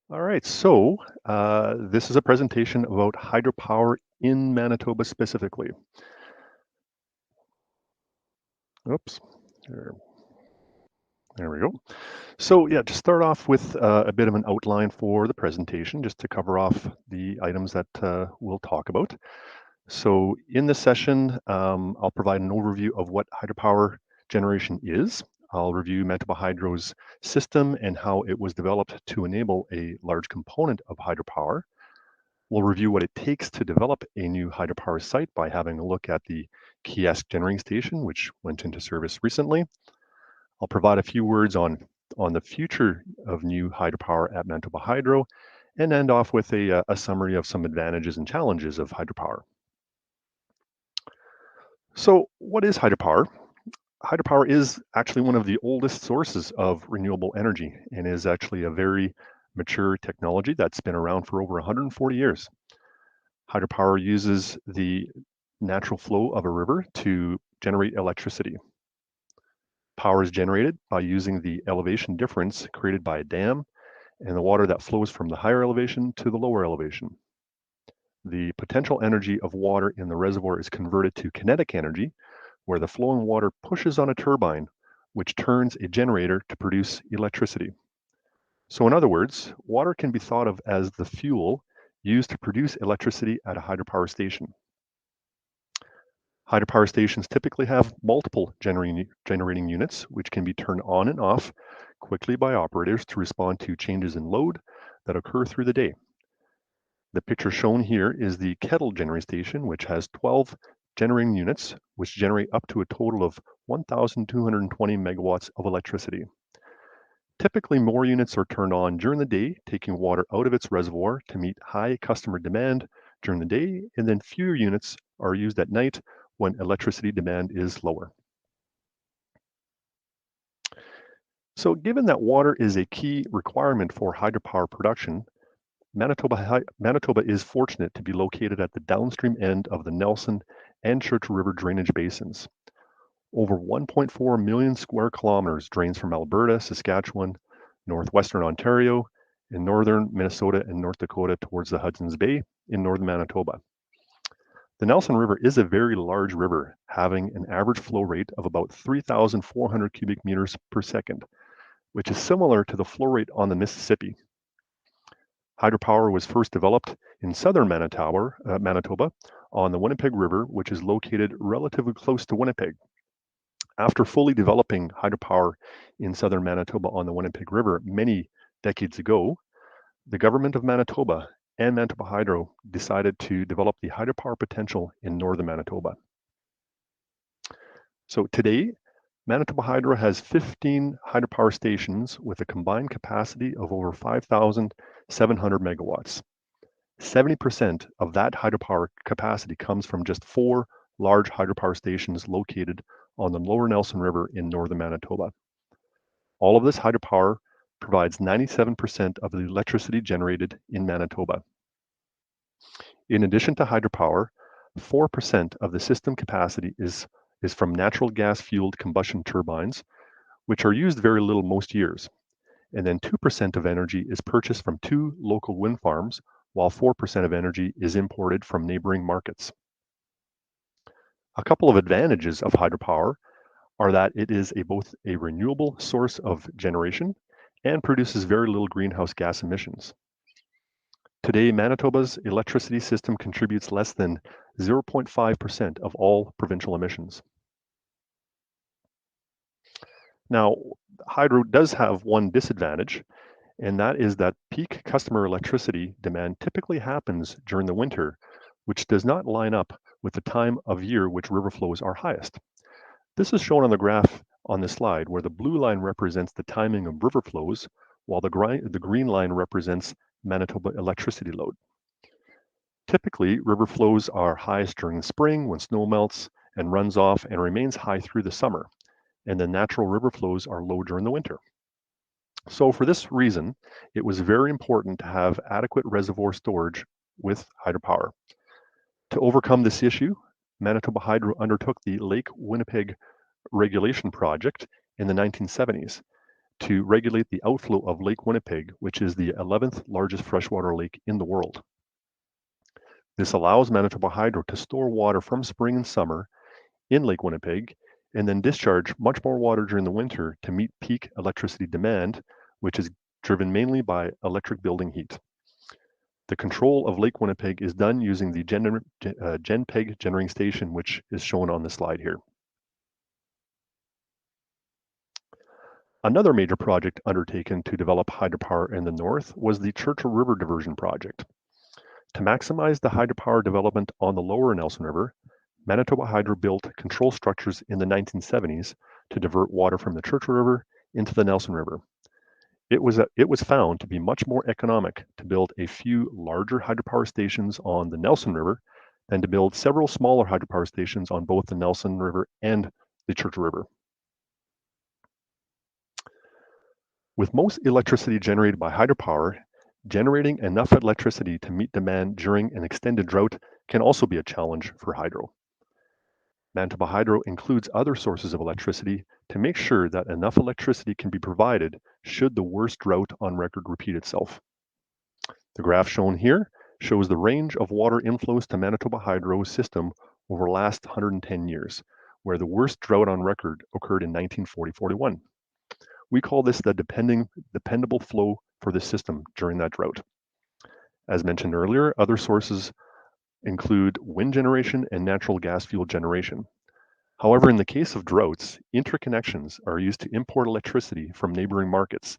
All right, so this is a presentation about hydropower in Manitoba specifically. Oops, there, there we go. So yeah, to start off with a bit of an outline for the presentation, just to cover off the items that we'll talk about. So in this session, I'll provide an overview of what hydropower generation is. I'll review Manitoba Hydro's system and how it was developed to enable a large component of hydropower. We'll review what it takes to develop a new hydropower site by having a look at the Keeyask generating station, which went into service recently. I'll provide a few words on the future of new hydropower at Manitoba Hydro, and end off with a summary of some advantages and challenges of hydropower. So, what is hydropower? Hydropower is actually one of the oldest sources of renewable energy and is actually a very mature technology that's been around for over 140 years. Hydropower uses the natural flow of a river to generate electricity. Power is generated by using the elevation difference created by a dam and the water that flows from the higher elevation to the lower elevation. The potential energy of water in the reservoir is converted to kinetic energy, where the flowing water pushes on a turbine, which turns a generator to produce electricity. So, in other words, water can be thought of as the fuel used to produce electricity at a hydropower station. Hydropower stations typically have multiple generating units, which can be turned on and off quickly by operators to respond to changes in load that occur through the day. The picture shown here is the Kettle generating station, which has 12 generating units, which generate up to a total of 1,220 megawatts of electricity. Typically, more units are turned on during the day, taking water out of its reservoir to meet high customer demand during the day, and then fewer units are used at night when electricity demand is lower. So, given that water is a key requirement for hydropower production, Manitoba is fortunate to be located at the downstream end of the Nelson and Church River drainage basins. Over 1.4 million square kilometers drains from Alberta, Saskatchewan, northwestern Ontario, and northern Minnesota and North Dakota towards the Hudson's Bay in northern Manitoba. The Nelson River is a very large river, having an average flow rate of about 3,400 cubic meters per second, which is similar to the flow rate on the Mississippi. Hydropower was first developed in southern Manitoba on the Winnipeg River, which is located relatively close to Winnipeg. After fully developing hydropower in southern Manitoba on the Winnipeg River many decades ago, the government of Manitoba and Manitoba Hydro decided to develop the hydropower potential in northern Manitoba. So today, Manitoba Hydro has 15 hydropower stations with a combined capacity of over 5,700 megawatts. 70% of that hydropower capacity comes from just 4 large hydropower stations located on the lower Nelson River in northern Manitoba. All of this hydropower provides 97% of the electricity generated in Manitoba. In addition to hydropower, 4% of the system capacity is from natural gas fueled combustion turbines, which are used very little most years. And then 2% of energy is purchased from 2 local wind farms, while 4% of energy is imported from neighboring markets. A couple of advantages of hydropower are that it is both a renewable source of generation and produces very little greenhouse gas emissions. Today, Manitoba's electricity system contributes less than 0.5% of all provincial emissions. Now, hydro does have one disadvantage, and that is that peak customer electricity demand typically happens during the winter, which does not line up with the time of year which river flows are highest. This is shown on the graph on this slide, where the blue line represents the timing of river flows, while the green line represents Manitoba electricity load. Typically, river flows are highest during the spring when snow melts and runs off and remains high through the summer, and the natural river flows are low during the winter. So for this reason, it was very important to have adequate reservoir storage with hydropower. To overcome this issue, Manitoba Hydro undertook the Lake Winnipeg Regulation Project in the 1970s to regulate the outflow of Lake Winnipeg, which is the 11th largest freshwater lake in the world. This allows Manitoba Hydro to store water from spring and summer in Lake Winnipeg and then discharge much more water during the winter to meet peak electricity demand, which is driven mainly by electric building heat. The control of Lake Winnipeg is done using the GenPeg generating station, which is shown on the slide here. Another major project undertaken to develop hydropower in the north was the Churchill River Diversion Project. To maximize the hydropower development on the lower Nelson River, Manitoba Hydro built control structures in the 1970s to divert water from the Churchill River into the Nelson River. It was found to be much more economic to build a few larger hydropower stations on the Nelson River than to build several smaller hydropower stations on both the Nelson River and the Churchill River. With most electricity generated by hydropower, generating enough electricity to meet demand during an extended drought can also be a challenge for hydro. Manitoba Hydro includes other sources of electricity to make sure that enough electricity can be provided should the worst drought on record repeat itself. The graph shown here shows the range of water inflows to Manitoba Hydro's system over the last 110 years, where the worst drought on record occurred in 1940-41. We call this the dependable flow for the system during that drought. As mentioned earlier, other sources include wind generation and natural gas fuel generation. However, in the case of droughts, interconnections are used to import electricity from neighboring markets,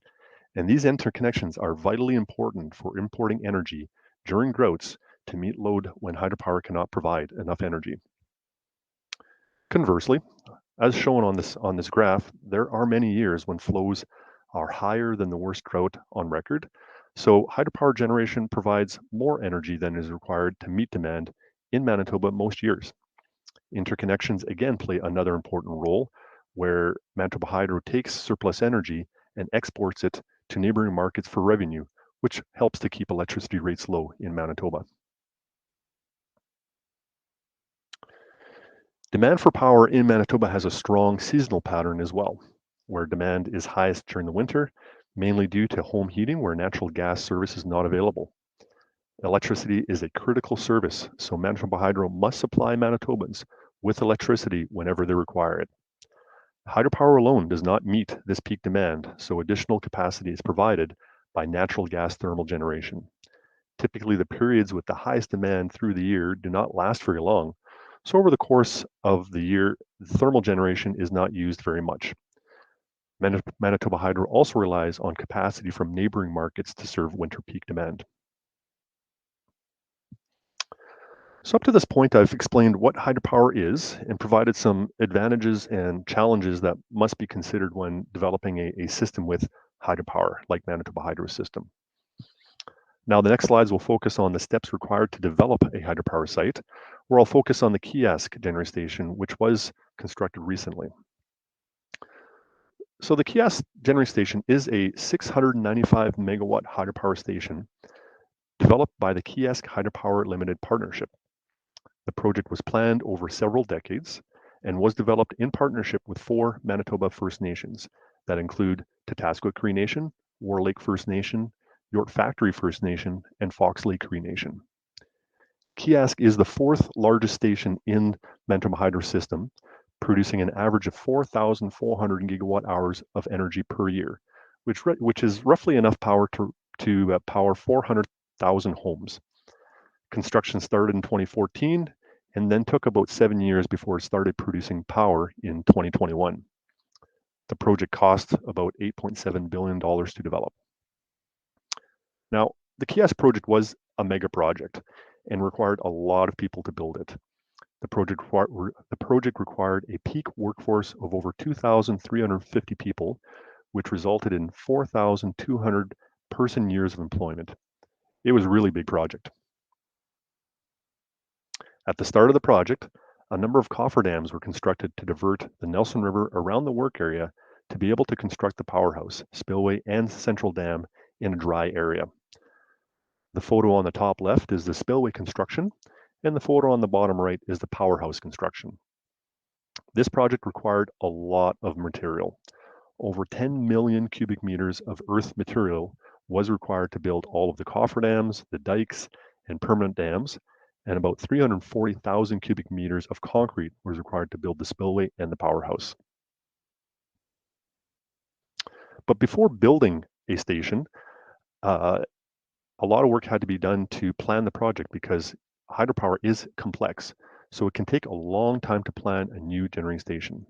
and these interconnections are vitally important for importing energy during droughts to meet load when hydropower cannot provide enough energy. Conversely, as shown on this graph, there are many years when flows are higher than the worst drought on record, so hydropower generation provides more energy than is required to meet demand in Manitoba most years. Interconnections again play another important role, where Manitoba Hydro takes surplus energy and exports it to neighboring markets for revenue, which helps to keep electricity rates low in Manitoba. Demand for power in Manitoba has a strong seasonal pattern as well, where demand is highest during the winter, mainly due to home heating where natural gas service is not available. Electricity is a critical service, so Manitoba Hydro must supply Manitobans with electricity whenever they require it. Hydropower alone does not meet this peak demand, so additional capacity is provided by natural gas thermal generation. Typically, the periods with the highest demand through the year do not last very long, so over the course of the year, thermal generation is not used very much. Manitoba Hydro also relies on capacity from neighboring markets to serve winter peak demand. So up to this point, I've explained what hydropower is and provided some advantages and challenges that must be considered when developing a system with hydropower, like Manitoba Hydro's system. Now, the next slides will focus on the steps required to develop a hydropower site, where I'll focus on the Keeyask generating station, which was constructed recently. So the Keeyask generating station is a 695 megawatt hydropower station developed by the Keeyask Hydropower Limited Partnership. The project was planned over several decades and was developed in partnership with 4 Manitoba First Nations that include Tatasquik Cree Nation, War Lake First Nation, York Factory First Nation, and Fox Lake Cree Nation. Keeyask is the 4th largest station in Manitoba Hydro system, producing an average of 4,400 gigawatt hours of energy per year, which is roughly enough power to power 400,000 homes. Construction started in 2014 and then took about 7 years before it started producing power in 2021. The project cost about $8.7 billion to develop. Now, the Keeyask project was a mega project and required a lot of people to build it. The project required a peak workforce of over 2,350 people, which resulted in 4,200 person years of employment. It was a really big project. At the start of the project, a number of cofferdams were constructed to divert the Nelson River around the work area to be able to construct the powerhouse, spillway, and central dam in a dry area. The photo on the top left is the spillway construction, and the photo on the bottom right is the powerhouse construction. This project required a lot of material. over 10 million cubic meters of earth material was required to build all of the cofferdams, the dikes, and permanent dams, and about 340,000 cubic meters of concrete was required to build the spillway and the powerhouse. But before building a station, a lot of work had to be done to plan the project because hydropower is complex, so it can take a long time to plan a new generating station.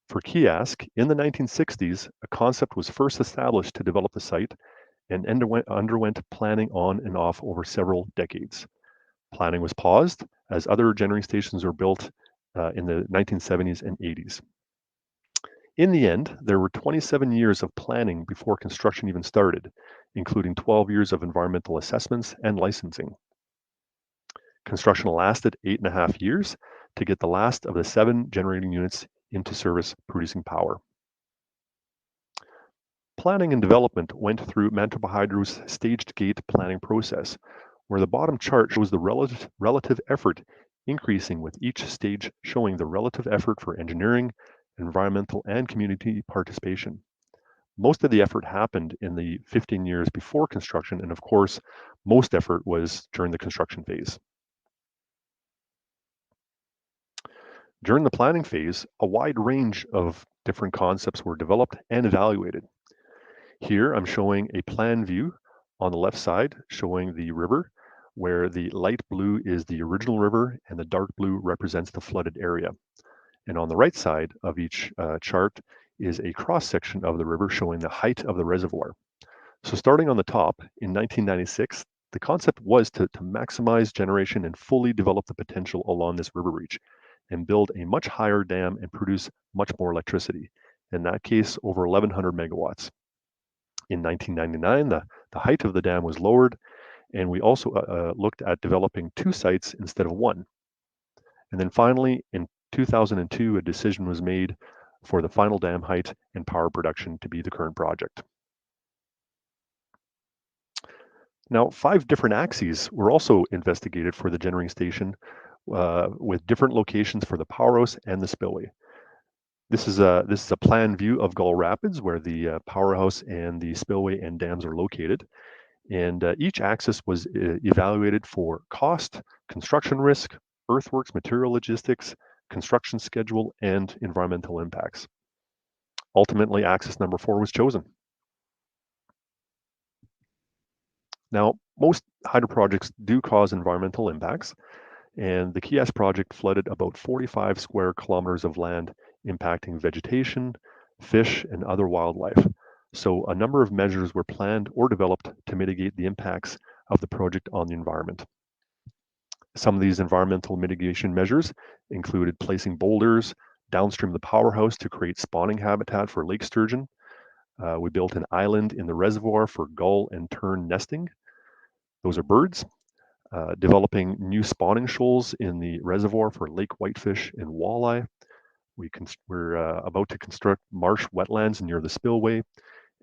For Keeyask, in the 1960s, a concept was first established to develop the site and underwent planning on and off over several decades. Planning was paused as other generating stations were built in the 1970s and 80s. In the end, there were 27 years of planning before construction even started, including 12 years of environmental assessments and licensing. Construction lasted 8.5 years to get the last of the 7 generating units into service producing power. Planning and development went through Manitoba Hydro's staged gate planning process, where the bottom chart shows the relative effort increasing with each stage showing the relative effort for engineering, environmental, and community participation. Most of the effort happened in the 15 years before construction, and of course, most effort was during the construction phase. During the planning phase, a wide range of different concepts were developed and evaluated. Here I'm showing a plan view on the left side showing the river, where the light blue is the original river and the dark blue represents the flooded area. And on the right side of each chart is a cross section of the river showing the height of the reservoir. So starting on the top in 1996, the concept was to maximize generation and fully develop the potential along this river reach and build a much higher dam and produce much more electricity. In that case, over 1,100 megawatts. In 1999, the height of the dam was lowered, and we also looked at developing 2 sites instead of 1. And then finally, in 2002, a decision was made for the final dam height and power production to be the current project. Now, 5 different axes were also investigated for the generating station with different locations for the powerhouse and the spillway. This is a plan view of Gull Rapids where the powerhouse and the spillway and dams are located. And each axis was evaluated for cost, construction risk, earthworks, material logistics, construction schedule, and environmental impacts. Ultimately, axis number 4 was chosen. Now, most hydro projects do cause environmental impacts, and the Keeyask project flooded about 45 square kilometers of land, impacting vegetation, fish, and other wildlife. So a number of measures were planned or developed to mitigate the impacts of the project on the environment. Some of these environmental mitigation measures included placing boulders downstream of the powerhouse to create spawning habitat for lake sturgeon. We built an island in the reservoir for gull and tern nesting. Those are birds. Developing new spawning shoals in the reservoir for lake whitefish and walleye. We're about to construct marsh wetlands near the spillway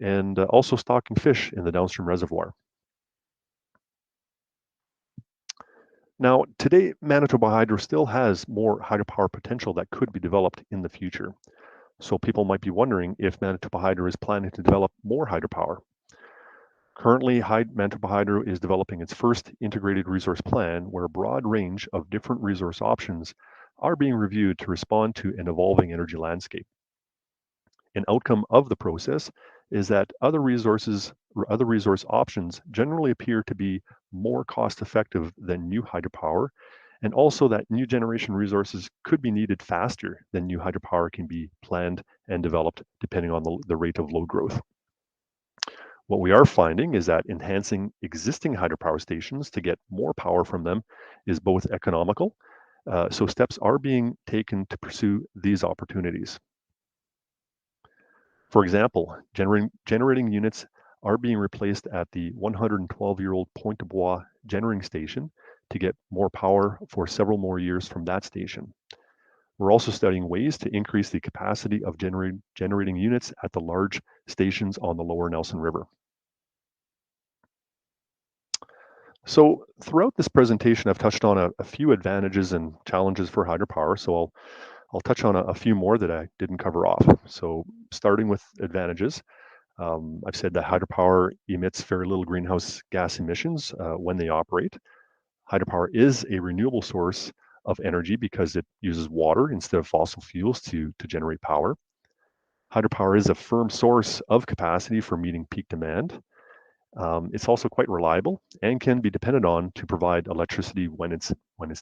and also stocking fish in the downstream reservoir. Now, today, Manitoba Hydro still has more hydropower potential that could be developed in the future. So people might be wondering if Manitoba Hydro is planning to develop more hydropower. Currently, Manitoba Hydro is developing its first integrated resource plan where a broad range of different resource options are being reviewed to respond to an evolving energy landscape. An outcome of the process is that other resource options generally appear to be more cost effective than new hydropower, and also that new generation resources could be needed faster than new hydropower can be planned and developed depending on the rate of load growth. What we are finding is that enhancing existing hydropower stations to get more power from them is both economical, so steps are being taken to pursue these opportunities. For example, generating units are being replaced at the 112-year-old Pointe-de-Bois generating station to get more power for several more years from that station. We're also studying ways to increase the capacity of generating units at the large stations on the lower Nelson River. So throughout this presentation, I've touched on a few advantages and challenges for hydropower, so I'll touch on a few more that I didn't cover off. So starting with advantages, I've said that hydropower emits very little greenhouse gas emissions when they operate. Hydropower is a renewable source of energy because it uses water instead of fossil fuels to generate power. Hydropower is a firm source of capacity for meeting peak demand. It's also quite reliable and can be depended on to provide electricity when it's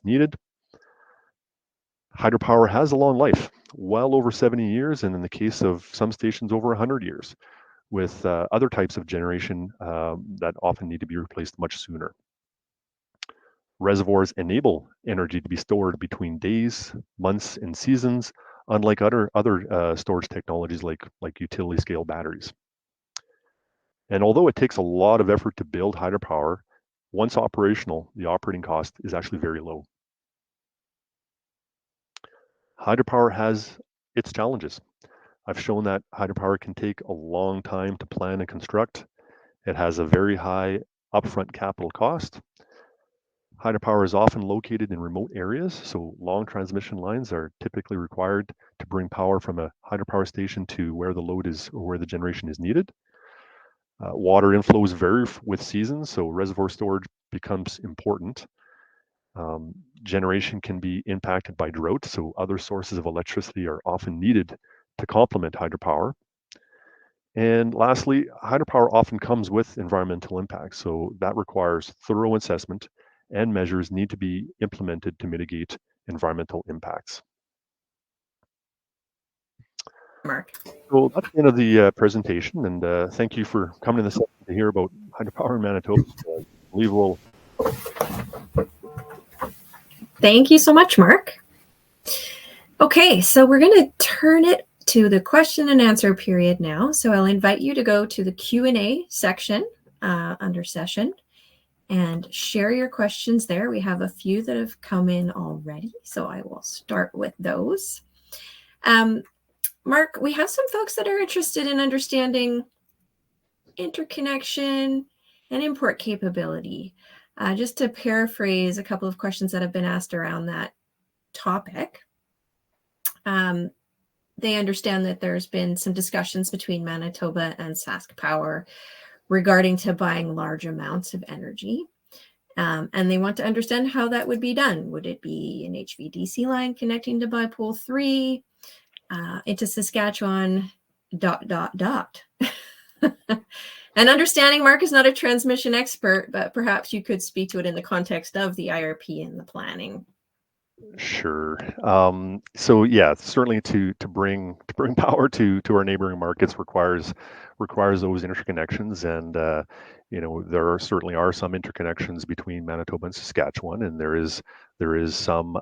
needed. Hydropower has a long life, well over 70 years, and in the case of some stations, over 100 years, with other types of generation that often need to be replaced much sooner. Reservoirs enable energy to be stored between days, months, and seasons, unlike other storage technologies like utility scale batteries. And although it takes a lot of effort to build hydropower, once operational, the operating cost is actually very low. Hydropower has its challenges. I've shown that hydropower can take a long time to plan and construct. It has a very high upfront capital cost. Hydropower is often located in remote areas, so long transmission lines are typically required to bring power from a hydropower station to where the load is or where the generation is needed. Water inflows vary with seasons, so reservoir storage becomes important. Generation can be impacted by drought, so other sources of electricity are often needed to complement hydropower. And lastly, hydropower often comes with environmental impacts, so that requires thorough assessment and measures need to be implemented to mitigate environmental impacts. Mark. So that's the end of the presentation, and thank you for coming to this session to hear about hydropower in Manitoba. I believe we'll... Thank you so much, Mark. Okay, so we're going to turn it to the question and answer period now. So I'll invite you to go to the Q&A section under session and share your questions there. We have a few that have come in already, so I will start with those. Mark, we have some folks that are interested in understanding interconnection and import capability. Just to paraphrase a couple of questions that have been asked around that topic. They understand that there's been some discussions between Manitoba and Sask Power regarding to buying large amounts of energy. And they want to understand how that would be done. Would it be an HVDC line connecting to Bipole 3 into Saskatchewan, ... And understanding Mark is not a transmission expert, but perhaps you could speak to it in the context of the IRP and the planning. Sure. So yeah, certainly to bring power to our neighboring markets requires those interconnections, and there certainly are some interconnections between Manitoba and Saskatchewan, and there is some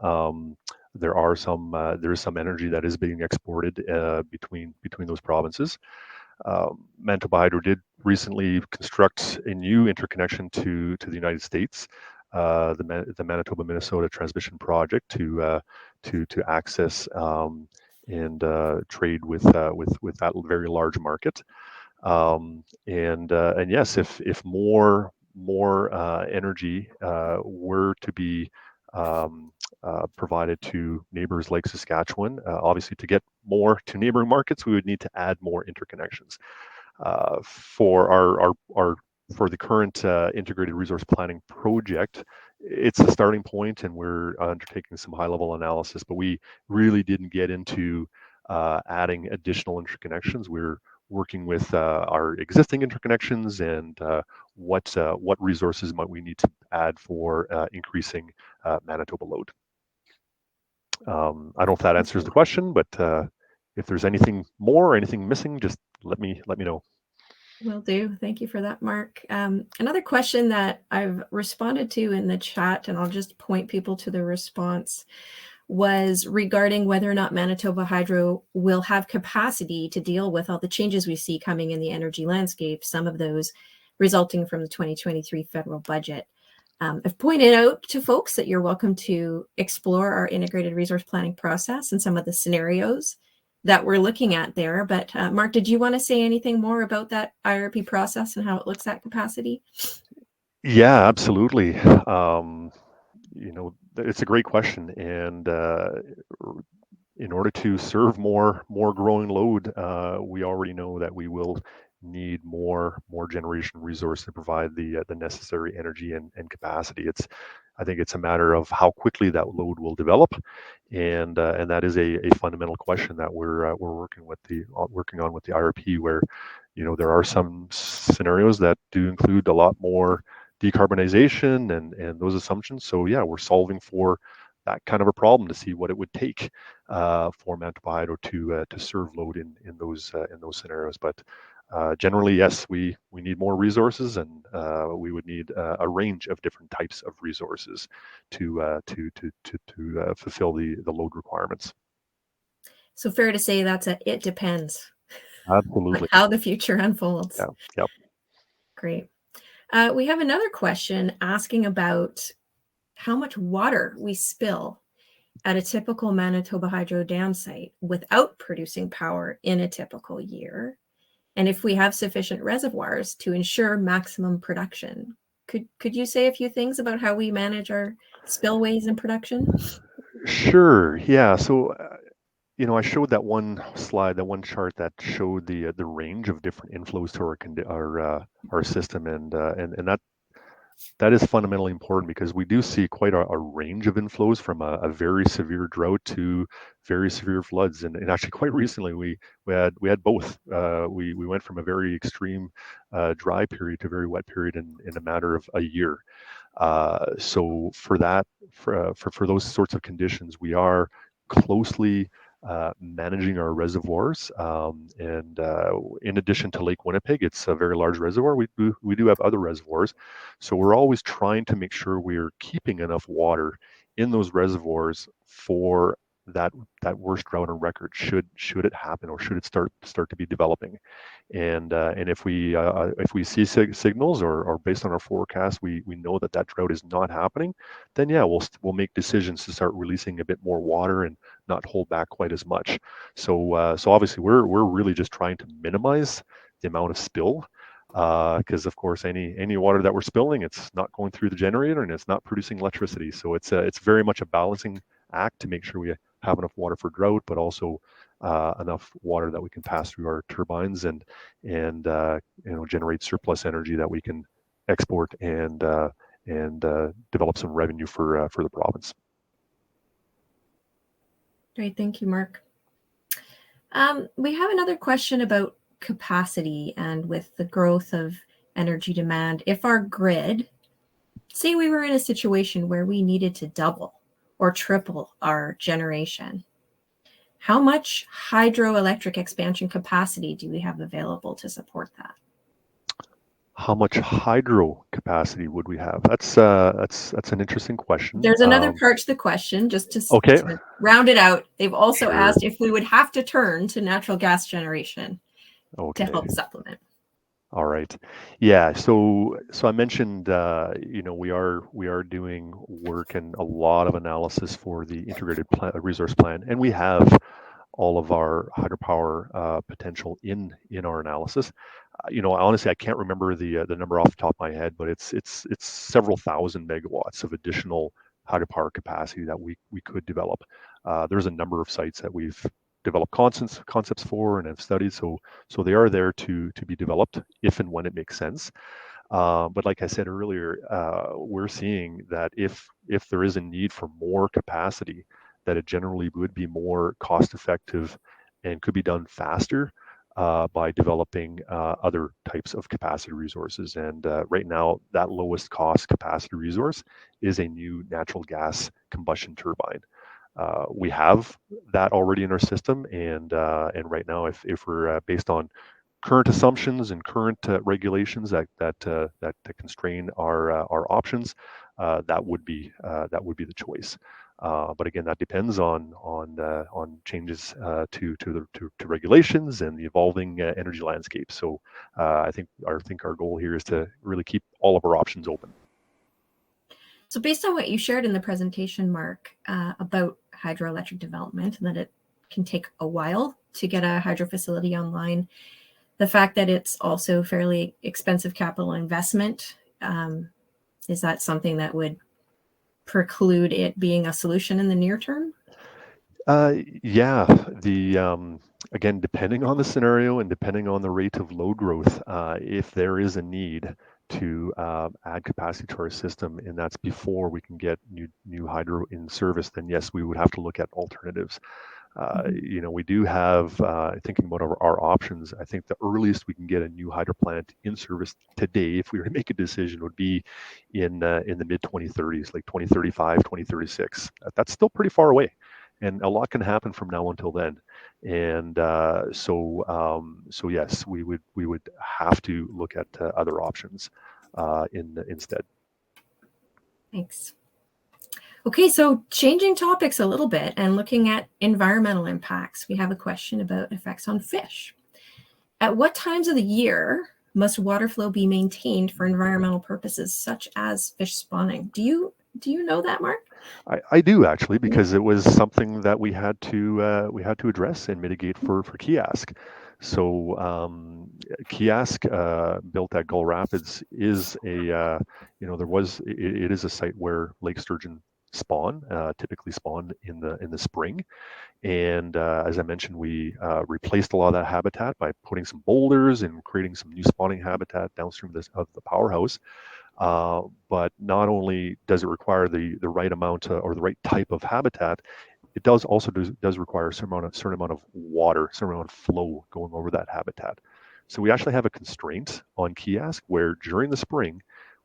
energy that is being exported between those provinces. Manitoba Hydro did recently construct a new interconnection to the United States, the Manitoba-Minnesota Transmission Project, to access and trade with that very large market. And yes, if more energy were to be provided to neighbors like Saskatchewan, obviously to get more to neighboring markets, we would need to add more interconnections. For the current integrated resource planning project, it's a starting point, and we're undertaking some high-level analysis, but we really didn't get into adding additional interconnections. We're working with our existing interconnections and what resources might we need to add for increasing Manitoba load. I don't know if that answers the question, but if there's anything more or anything missing, just let me know. Will do. Thank you for that, Mark. Another question that I've responded to in the chat, and I'll just point people to the response, was regarding whether or not Manitoba Hydro will have capacity to deal with all the changes we see coming in the energy landscape, some of those resulting from the 2023 federal budget. I've pointed out to folks that you're welcome to explore our integrated resource planning process and some of the scenarios that we're looking at there. But Mark, did you want to say anything more about that IRP process and how it looks at capacity? Yeah, absolutely. It's a great question, and in order to serve more growing load, we already know that we will need more generation resource to provide the necessary energy and capacity. I think it's a matter of how quickly that load will develop, and that is a fundamental question that we're working on with the IRP, where there are some scenarios that do include a lot more decarbonization and those assumptions. So yeah, we're solving for that kind of a problem to see what it would take for Manitoba Hydro to serve load in those scenarios. But generally, yes, we need more resources, and we would need a range of different types of resources to fulfill the load requirements. So fair to say it depends. Absolutely. On how the future unfolds. Yeah. Yep. Great. We have another question asking about how much water we spill at a typical Manitoba Hydro dam site without producing power in a typical year, and if we have sufficient reservoirs to ensure maximum production. Could you say a few things about how we manage our spillways and production? Sure. Yeah. So, I showed that one slide, that one chart that showed the range of different inflows to our system, and that is fundamentally important, because we do see quite a range of inflows, from a very severe drought to very severe floods, and actually quite recently we had both. We went from a very extreme dry period to a very wet period in a matter of a year. So for those sorts of conditions, we are closely managing our reservoirs, and in addition to Lake Winnipeg, it's a very large reservoir. We do have other reservoirs, so we're always trying to make sure we're keeping enough water in those reservoirs for that worst drought on record, should it happen, or should it start to be developing. And if we see signals, or based on our forecast, we know that drought is not happening, then yeah, we'll make decisions to start releasing a bit more water and not hold back quite as much. So obviously we're really just trying to minimize the amount of spill, because of course any water that we're spilling, it's not going through the generator and it's not producing electricity. So it's very much a balancing act to make sure we have enough water for drought, but also enough water that we can pass through our turbines and generate surplus energy that we can export and develop some revenue for the province. Great, thank you, Mark. We have another question about capacity, and with the growth of energy demand, if our grid, say we were in a situation where we needed to double or triple our generation, how much hydroelectric expansion capacity do we have available to support that? How much hydro capacity would we have? That's an interesting question. There's another part to the question, just to round it out. They've also asked if we would have to turn to natural gas generation to help supplement. All right. Yeah. So I mentioned, we are doing work and a lot of analysis for the integrated resource plan, and we have all of our hydropower potential in our analysis. Honestly, I can't remember the number off the top of my head, but it's several thousand megawatts of additional hydropower capacity that we could develop. There's a number of sites that we've developed concepts for and have studied, so they are there to be developed if and when it makes sense. But like I said earlier, we're seeing that if there is a need for more capacity, that it generally would be more cost effective and could be done faster by developing other types of capacity resources. And right now, that lowest cost capacity resource is a new natural gas combustion turbine. We have that already in our system, and right now, if we're based on current assumptions and current regulations that constrain our options, that would be the choice. But again, that depends on changes to regulations and the evolving energy landscape. So I think our goal here is to really keep all of our options open. So based on what you shared in the presentation, Mark, about hydroelectric development, and that it can take a while to get a hydro facility online, the fact that it's also fairly expensive capital investment, is that something that would preclude it being a solution in the near term? Yeah, again, depending on the scenario and depending on the rate of load growth, if there is a need to add capacity to our system, and that's before we can get new hydro in service, then yes, we would have to look at alternatives. We do have, thinking about our options, I think the earliest we can get a new hydro plant in service today, if we were to make a decision, would be in the mid 2030s, like 2035, 2036. That's still pretty far away, and a lot can happen from now until then. And so yes, we would have to look at other options instead. Thanks. Okay, so changing topics a little bit and looking at environmental impacts, we have a question about effects on fish. At what times of the year must water flow be maintained for environmental purposes, such as fish spawning? Do you know that, Mark? I do actually, because it was something that we had to address and mitigate for Keeyask. So Keeyask, built at Gull Rapids, is it is a site where lake sturgeon spawn, typically spawn in the spring. And as I mentioned, we replaced a lot of that habitat by putting some boulders and creating some new spawning habitat downstream of the powerhouse. But not only does it require the right amount or the right type of habitat, it does require a certain amount of water, certain amount of flow going over that habitat. So we actually have a constraint on Keeyask where during the spring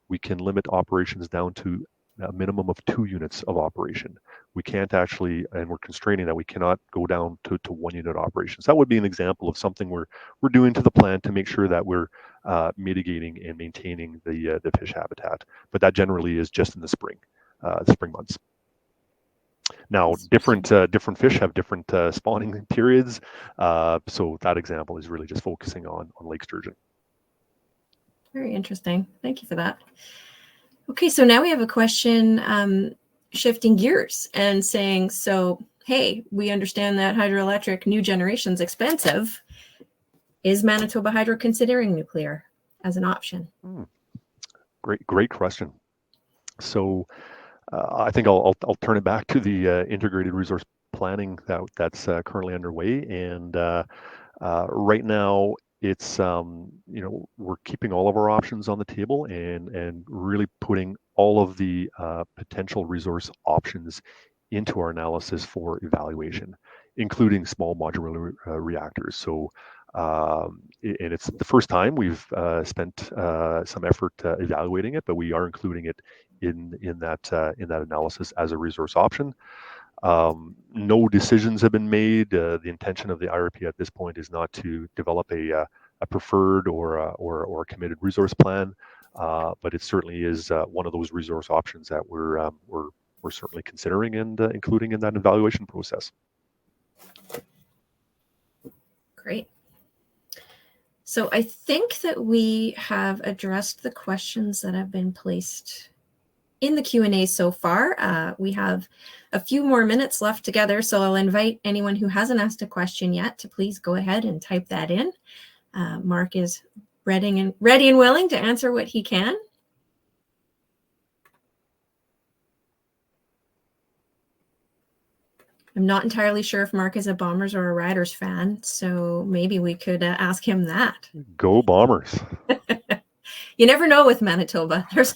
we can limit operations down to a minimum of 2 units of operation. We can't actually, and we're constraining that we cannot go down to 1 unit operations. That would be an example of something we're doing to the plant to make sure that we're mitigating and maintaining the fish habitat. But that generally is just in the spring months. Now, different fish have different spawning periods, so that example is really just focusing on lake sturgeon. Very interesting. Thank you for that. Okay, so now we have a question shifting gears and saying, so, hey, we understand that hydroelectric new generation is expensive. Is Manitoba Hydro considering nuclear as an option? Great question. So I think I'll turn it back to the integrated resource planning that's currently underway, and right now it's we're keeping all of our options on the table and really putting all of the potential resource options into our analysis for evaluation, including small modular reactors. So and it's the first time we've spent some effort evaluating it, but we are including it in that analysis as a resource option. No decisions have been made. The intention of the IRP at this point is not to develop a preferred or a committed resource plan, but it certainly is one of those resource options that we're certainly considering and including in that evaluation process. Great. So I think that we have addressed the questions that have been placed in the Q&A so far. We have a few more minutes left together, so I'll invite anyone who hasn't asked a question yet to please go ahead and type that in. Mark is ready and willing to answer what he can. I'm not entirely sure if Mark is a Bombers or a Riders fan, so maybe we could ask him that. Go Bombers. You never know with Manitoba. There's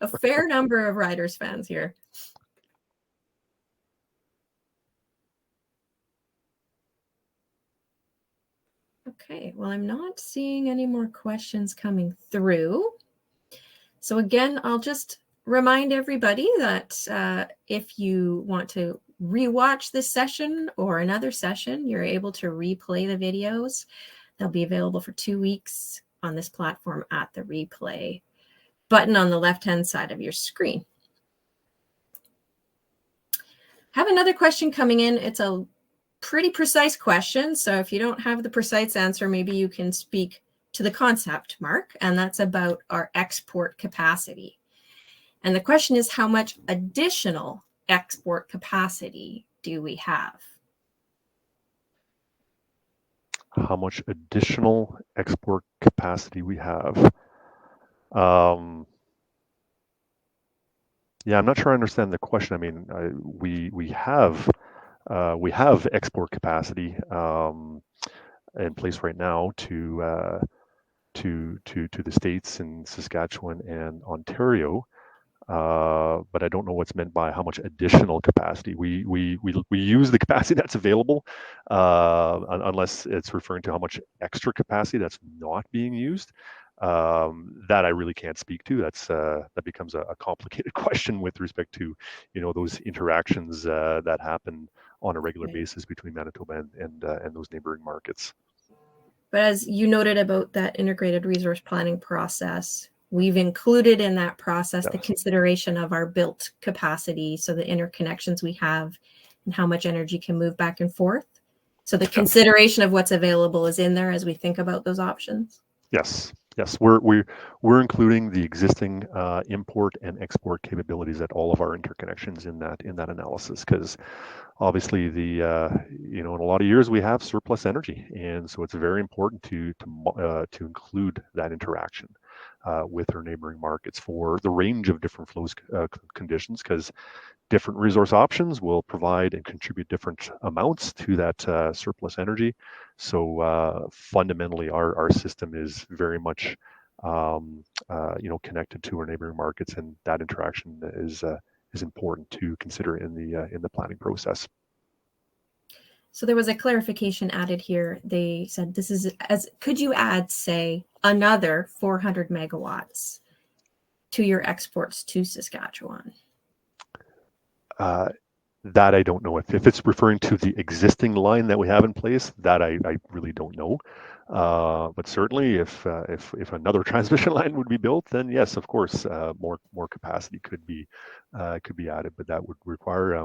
a fair number of Riders fans here. Okay, well, I'm not seeing any more questions coming through. So again, I'll just remind everybody that if you want to rewatch this session or another session, you're able to replay the videos. They'll be available for 2 weeks on this platform at the replay button on the left-hand side of your screen. I have another question coming in. It's a pretty precise question. So if you don't have the precise answer, maybe you can speak to the concept, Mark, and that's about our export capacity. And the question is, how much additional export capacity do we have? How much additional export capacity we have? Yeah, I'm not sure I understand the question. I mean, we have we have export capacity in place right now to the states in Saskatchewan and Ontario. But I don't know what's meant by how much additional capacity. We use the capacity that's available, unless it's referring to how much extra capacity that's not being used. That I really can't speak to. That becomes a complicated question with respect to, those interactions that happen on a regular basis between Manitoba and those neighboring markets. But as you noted about that integrated resource planning process, we've included in that process the consideration of our built capacity, so the interconnections we have and how much energy can move back and forth. So the consideration of what's available is in there as we think about those options. Yes, we're including the existing import and export capabilities at all of our interconnections in that analysis, because obviously in a lot of years we have surplus energy, and so it's very important to include that interaction with our neighboring markets for the range of different flows conditions, because different resource options will provide and contribute different amounts to that surplus energy. So fundamentally, our system is very much connected to our neighboring markets, and that interaction is important to consider in the planning process. So there was a clarification added here. They said this is could you add, say, another 400 megawatts to your exports to Saskatchewan? That I don't know. If it's referring to the existing line that we have in place, that I really don't know. But certainly, if another transmission line would be built, then yes, of course, more capacity could be added, but that would require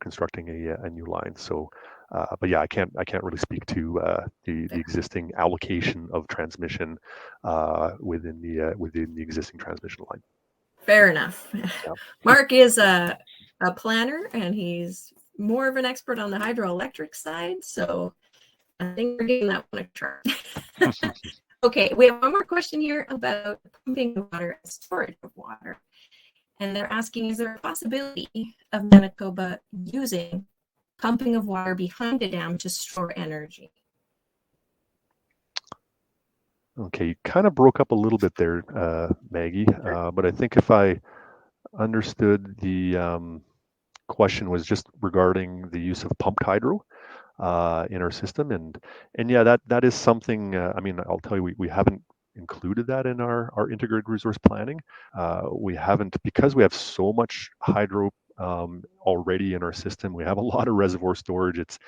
constructing a new line. So, but yeah, I can't really speak to the existing allocation of transmission within the existing transmission line. Fair enough. Yeah. Mark is a planner, and he's more of an expert on the hydroelectric side. So I think we're getting that one a try. Okay, we have one more question here about pumping of water and storage of water. And they're asking, is there a possibility of Manitoba using pumping of water behind a dam to store energy? Okay, you kind of broke up a little bit there, Maggie, but I think if I understood the question was just regarding the use of pumped hydro in our system, and yeah, that is something. I mean, I'll tell you, we haven't included that in our integrated resource planning. We haven't, because we have so much hydro already in our system. We have a lot of reservoir storage. It's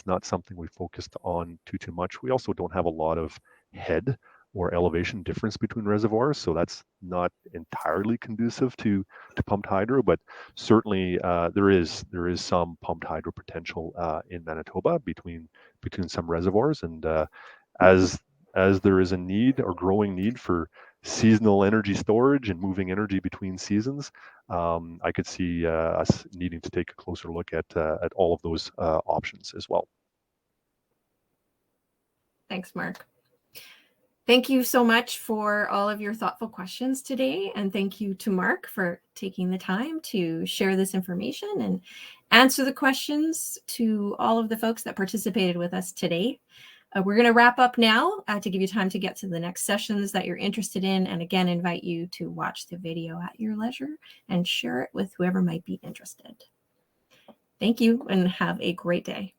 not something we focused on too much. We also don't have a lot of head or elevation difference between reservoirs, so that's not entirely conducive to pumped hydro. But certainly there is some pumped hydro potential in Manitoba between some reservoirs, and as there is a need or growing need for seasonal energy storage and moving energy between seasons, I could see us needing to take a closer look at all of those options as well. Thanks, Mark. Thank you so much for all of your thoughtful questions today. And thank you to Mark for taking the time to share this information and answer the questions to all of the folks that participated with us today. We're going to wrap up now to give you time to get to the next sessions that you're interested in. And again, invite you to watch the video at your leisure and share it with whoever might be interested. Thank you and have a great day.